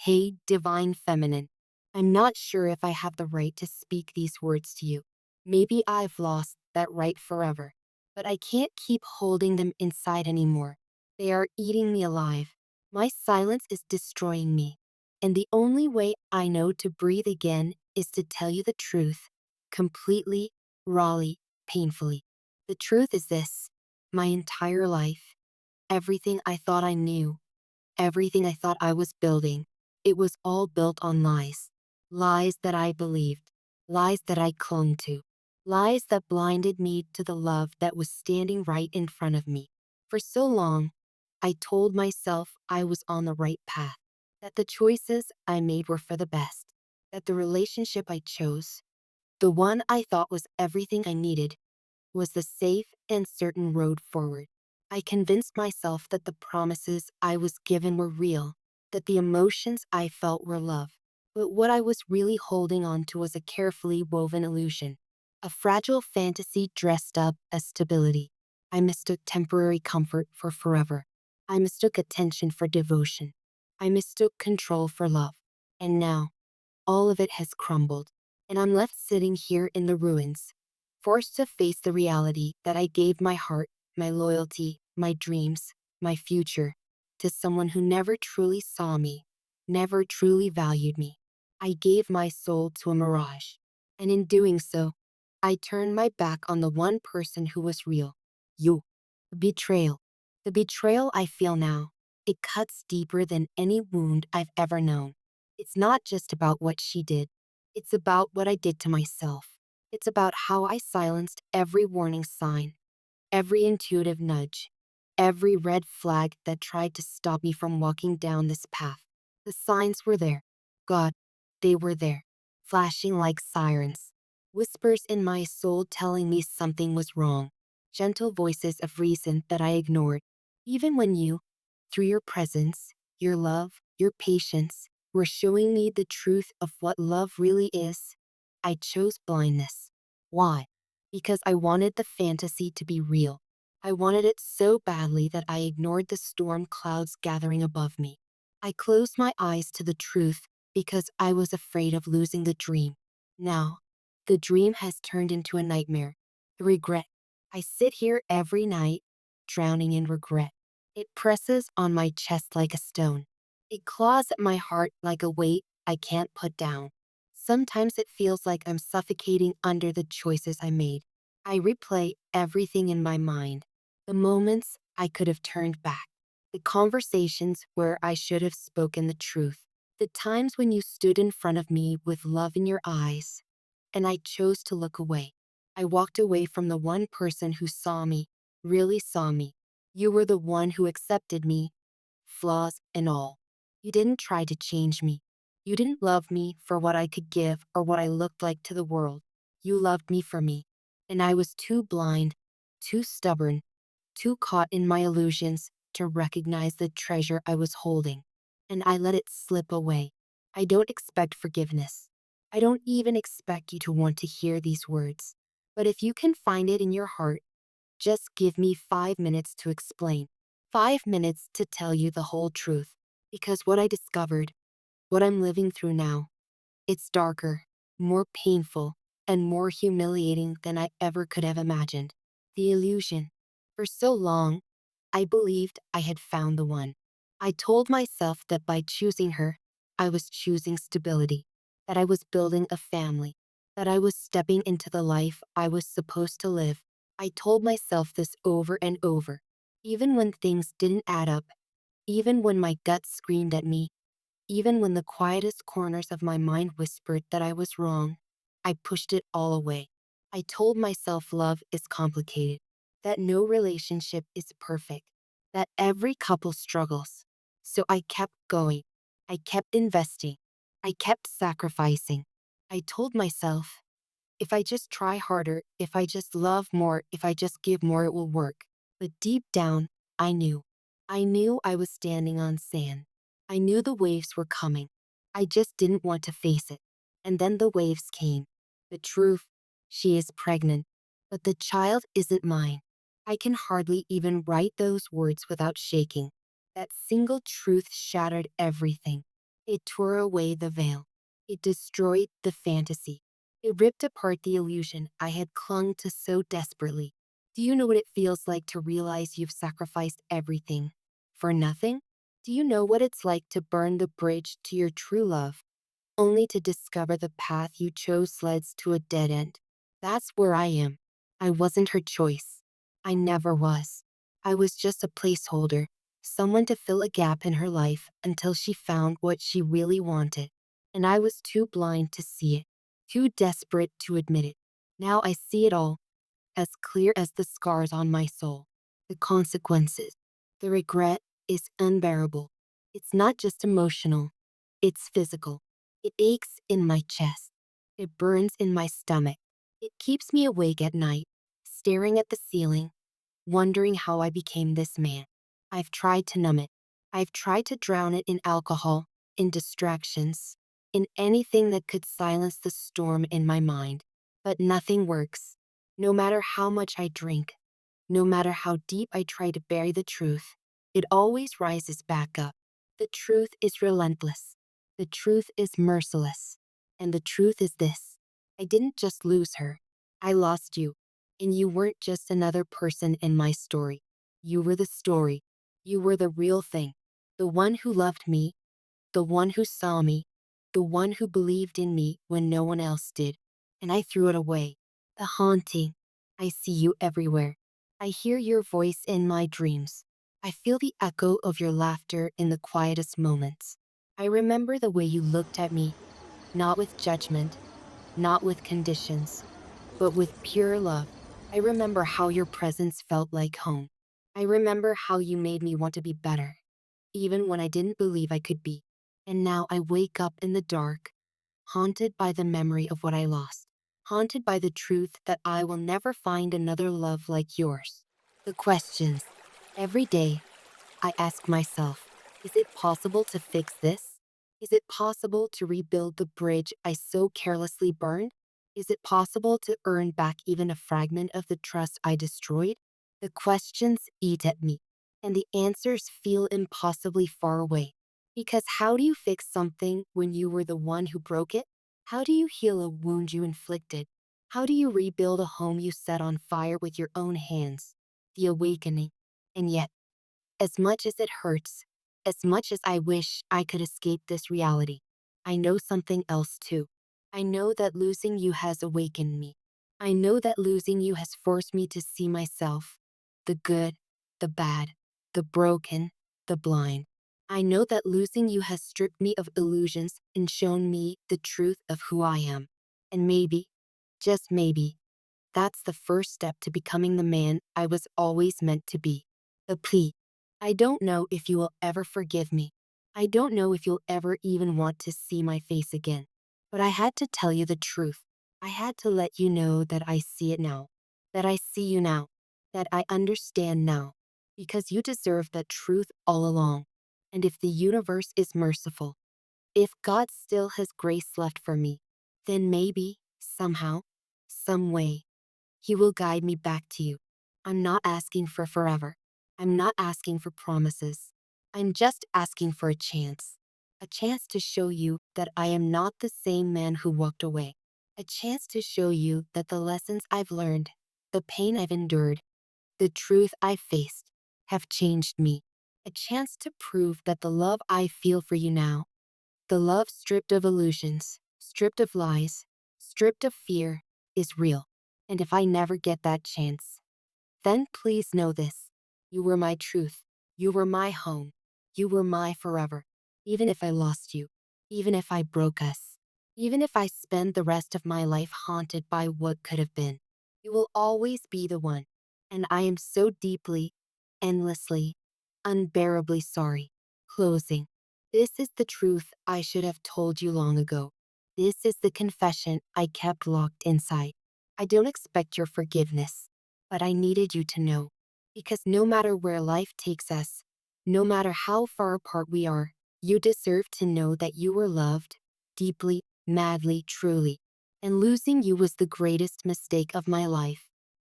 Hey, divine feminine. I'm not sure if I have the right to speak these words to you. Maybe I've lost that right forever. But I can't keep holding them inside anymore. They are eating me alive. My silence is destroying me. And the only way I know to breathe again is to tell you the truth. Completely, rawly, painfully. The truth is this. My entire life, everything I thought I knew, everything I thought I was building, it was all built on lies. Lies that I believed. Lies that I clung to. Lies that blinded me to the love that was standing right in front of me. For so long, I told myself I was on the right path, that the choices I made were for the best, that the relationship I chose, the one I thought was everything I needed, was the safe and certain road forward. I convinced myself that the promises I was given were real, that the emotions I felt were love. But what I was really holding on to was a carefully woven illusion, a fragile fantasy dressed up as stability. I mistook temporary comfort for forever. I mistook attention for devotion. I mistook control for love. And now, all of it has crumbled, and I'm left sitting here in the ruins, forced to face the reality that I gave my heart, my loyalty, my dreams, my future, to someone who never truly saw me, never truly valued me. I gave my soul to a mirage, and in doing so, I turned my back on the one person who was real. You. Betrayal. The betrayal I feel now, it cuts deeper than any wound I've ever known. It's not just about what she did. It's about what I did to myself. It's about how I silenced every warning sign, every intuitive nudge, every red flag that tried to stop me from walking down this path. The signs were there. God, they were there, flashing like sirens. Whispers in my soul telling me something was wrong. Gentle voices of reason that I ignored. Even when you, through your presence, your love, your patience, were showing me the truth of what love really is, I chose blindness. Why? Because I wanted the fantasy to be real. I wanted it so badly that I ignored the storm clouds gathering above me. I closed my eyes to the truth because I was afraid of losing the dream. Now, the dream has turned into a nightmare. The regret. I sit here every night, drowning in regret. It presses on my chest like a stone. It claws at my heart like a weight I can't put down. Sometimes it feels like I'm suffocating under the choices I made. I replay everything in my mind. The moments I could have turned back. The conversations where I should have spoken the truth. The times when you stood in front of me with love in your eyes, and I chose to look away. I walked away from the one person who saw me, really saw me. You were the one who accepted me, flaws and all. You didn't try to change me. You didn't love me for what I could give or what I looked like to the world. You loved me for me. And I was too blind, too stubborn, too caught in my illusions to recognize the treasure I was holding. And I let it slip away. I don't expect forgiveness. I don't even expect you to want to hear these words. But if you can find it in your heart, just give me 5 minutes to explain. 5 minutes to tell you the whole truth. Because what I discovered, what I'm living through now, it's darker, more painful, and more humiliating than I ever could have imagined. The illusion. For so long, I believed I had found the one. I told myself that by choosing her, I was choosing stability, that I was building a family, that I was stepping into the life I was supposed to live. I told myself this over and over, even when things didn't add up, even when my gut screamed at me, even when the quietest corners of my mind whispered that I was wrong. I pushed it all away. I told myself love is complicated, that no relationship is perfect, that every couple struggles. So I kept going. I kept investing. I kept sacrificing. I told myself, if I just try harder, if I just love more, if I just give more, it will work. But deep down, I knew. I knew I was standing on sand. I knew the waves were coming. I just didn't want to face it. And then the waves came. The truth, she is pregnant. But the child isn't mine. I can hardly even write those words without shaking. That single truth shattered everything. It tore away the veil. It destroyed the fantasy. It ripped apart the illusion I had clung to so desperately. Do you know what it feels like to realize you've sacrificed everything for nothing? Do you know what it's like to burn the bridge to your true love, only to discover the path you chose leads to a dead end? That's where I am. I wasn't her choice. I never was. I was just a placeholder, someone to fill a gap in her life until she found what she really wanted. And I was too blind to see it, too desperate to admit it. Now I see it all, as clear as the scars on my soul. The consequences, the regret is unbearable. It's not just emotional, it's physical. It aches in my chest. It burns in my stomach. It keeps me awake at night, staring at the ceiling, wondering how I became this man. I've tried to numb it. I've tried to drown it in alcohol, in distractions, in anything that could silence the storm in my mind. But nothing works. No matter how much I drink, no matter how deep I try to bury the truth, it always rises back up. The truth is relentless. The truth is merciless. And the truth is this: I didn't just lose her, I lost you. And you weren't just another person in my story. You were the story. You were the real thing. The one who loved me, the one who saw me, the one who believed in me when no one else did. And I threw it away. The haunting. I see you everywhere. I hear your voice in my dreams. I feel the echo of your laughter in the quietest moments. I remember the way you looked at me, not with judgment, not with conditions, but with pure love. I remember how your presence felt like home. I remember how you made me want to be better, even when I didn't believe I could be. And now I wake up in the dark, haunted by the memory of what I lost, haunted by the truth that I will never find another love like yours. The questions. Every day, I ask myself, is it possible to fix this? Is it possible to rebuild the bridge I so carelessly burned? Is it possible to earn back even a fragment of the trust I destroyed? The questions eat at me, and the answers feel impossibly far away. Because how do you fix something when you were the one who broke it? How do you heal a wound you inflicted? How do you rebuild a home you set on fire with your own hands? The awakening. And yet, as much as it hurts, as much as I wish I could escape this reality, I know something else too. I know that losing you has awakened me. I know that losing you has forced me to see myself, the good, the bad, the broken, the blind. I know that losing you has stripped me of illusions and shown me the truth of who I am. And maybe, just maybe, that's the first step to becoming the man I was always meant to be. The plea. I don't know if you will ever forgive me. I don't know if you'll ever even want to see my face again. But I had to tell you the truth. I had to let you know that I see it now. That I see you now. That I understand now. Because you deserve that truth all along. And if the universe is merciful, if God still has grace left for me, then maybe, somehow, some way, He will guide me back to you. I'm not asking for forever. I'm not asking for promises. I'm just asking for a chance. A chance to show you that I am not the same man who walked away. A chance to show you that the lessons I've learned, the pain I've endured, the truth I've faced have changed me. A chance to prove that the love I feel for you now, the love stripped of illusions, stripped of lies, stripped of fear, is real. And if I never get that chance, then please know this: you were my truth. You were my home. You were my forever. Even if I lost you, even if I broke us, even if I spend the rest of my life haunted by what could have been, you will always be the one. And I am so deeply, endlessly, unbearably sorry. Closing. This is the truth I should have told you long ago. This is the confession I kept locked inside. I don't expect your forgiveness, but I needed you to know. Because no matter where life takes us, no matter how far apart we are, you deserve to know that you were loved, deeply, madly, truly. And losing you was the greatest mistake of my life.